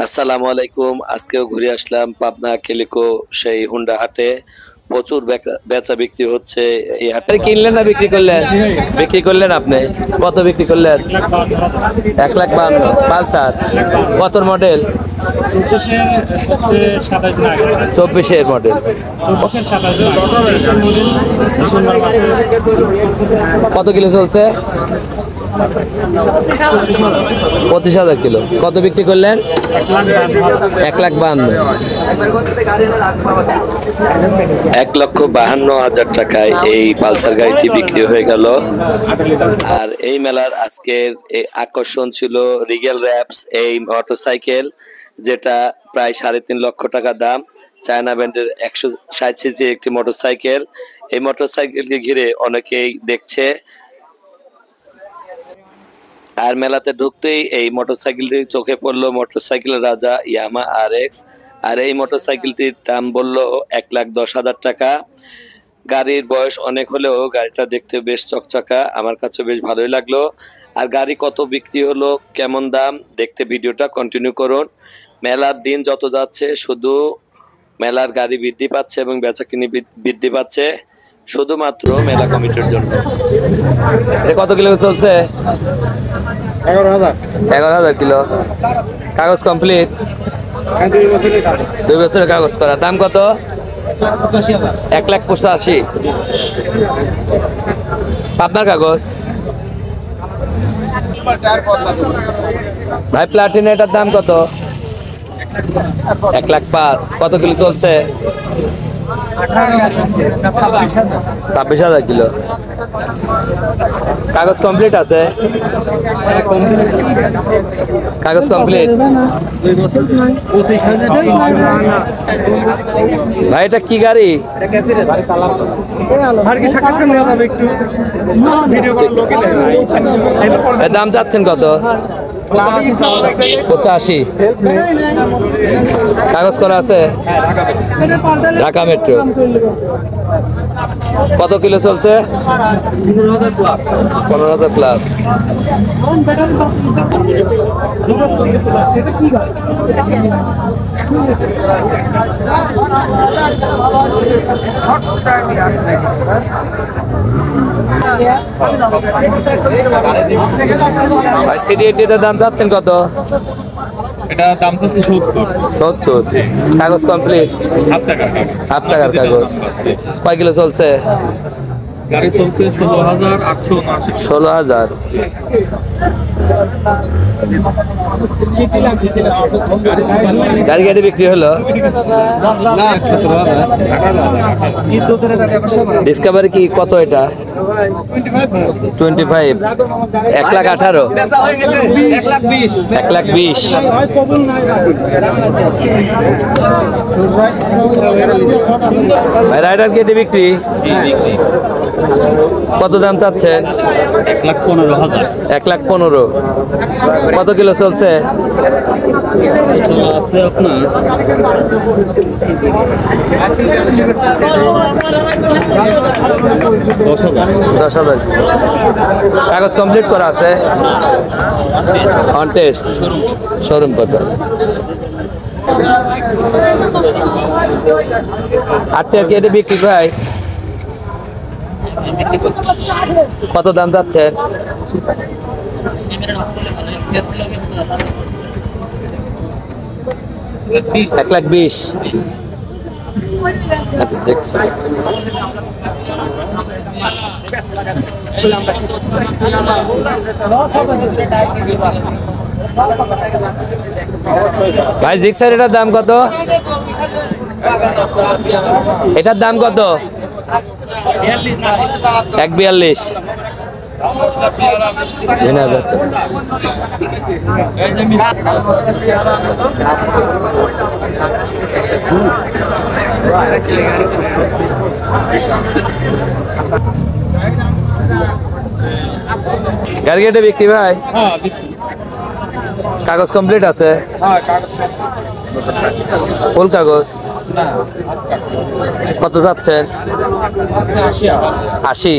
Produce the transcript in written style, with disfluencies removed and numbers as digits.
আসসালামু আলাইকুম। আজকেও ঘুরে আসলাম পাবনা কেলিকো সেই হুন্ডা হাটে। প্রচুর বেচা বিক্রি হচ্ছে এই হাটে। কিনলেন না বিক্রি করলেন? বিক্রি করলেন আপনি? কত বিক্রি করলেন? 1,52,000 পালসার। কত মডেল? 24-এর মডেল। কত কিলো চলছে? 25,000 কিলো। কত বিক্রি করলেন? 1,52,000। 1,52,000 টাকায় এই পালসার গাড়িটি বিক্রি হয়ে গেল। আর এই মেলার আজকের আকর্ষণ ছিল রিগেল র্যাপস এই মোটরসাইকেল, যেটা প্রায় 3.5 লক্ষ টাকা দাম। চায়না ব্র্যান্ডের 160 সিসির একটি মোটরসাইকেল। এই মোটরসাইকেলকে ঘিরে অনেকেই দেখছে। আর মেলাতে ঢুকতেই এই মোটরসাইকেলটি চোখে পড়লো, মোটরসাইকেলের রাজা ইয়ামা RX। আর এই মোটরসাইকেলটির দাম বললো 1,10,000 টাকা। গাড়ির বয়স অনেক হলেও গাড়িটা দেখতে বেশ চকচকা, আমার কাছে বেশ ভালোই লাগলো। আর গাড়ি কত বিক্রি হলো, কেমন দাম, দেখতে ভিডিওটা কন্টিনিউ করুন। মেলার দিন যত যাচ্ছে শুধু মেলার গাড়ি বৃদ্ধি পাচ্ছে এবং বেচাকিনি বৃদ্ধি পাচ্ছে, শুধুমাত্র মেলা কমিটির জন্য। কত কিলো চলছে? 11,000 কিলো। কাগজ কমপ্লিট? 2 বছরের কাগজ করা। দাম কত? 1,85,000। আপনার কাগজ ভাই প্লাটিনা, এটার দাম কত? 1,05,000। কত কিলো চলছে? 26,000 কিলো। কাগজ কমপ্লিট আছে? কাগজ কমপ্লিট। ভাই এটা কি গাড়ি? দাম চাচ্ছেন কত? 85। কাগজ করা আছে? ঢাকা মেট্রো। কত কিলো চলছে? 15,000 প্লাস। ভাই সিডি-80 দাম চাচ্ছেন কত? এটা দাম চাচ্ছি 70। কাগজ কমপ্লিট? হাফ টাকার কাগজ। কয় কিলো চলছে? গাড়ি চলছে 16,879। 16,000। গাড়ি বিক্রি হলো? ডিসকভারি কি কত এটা? 25। 1,18,000। 1,20,000। ভাই রাইডার কেটে বিক্রি? কত দাম চাচ্ছেন? 1,15,000। 1,15,000। কত কিলো চলছে? আছে আপনার 10,000। কাগজ কমপ্লিট করা আছে? অন টেস্ট শোরুম পাবে। 8 টাকা কেটে বিক্রি ভাই? কত দাম যাচ্ছে? 1,20,000। ভাই জিক্সার এটার দাম কত? এটার দাম কত? 1,42,000। গাড়ি কেটে বিক্রি ভাই? কাগজ কমপ্লিট আছে? ফুল কাগজ? কত যাচ্ছেন? 80।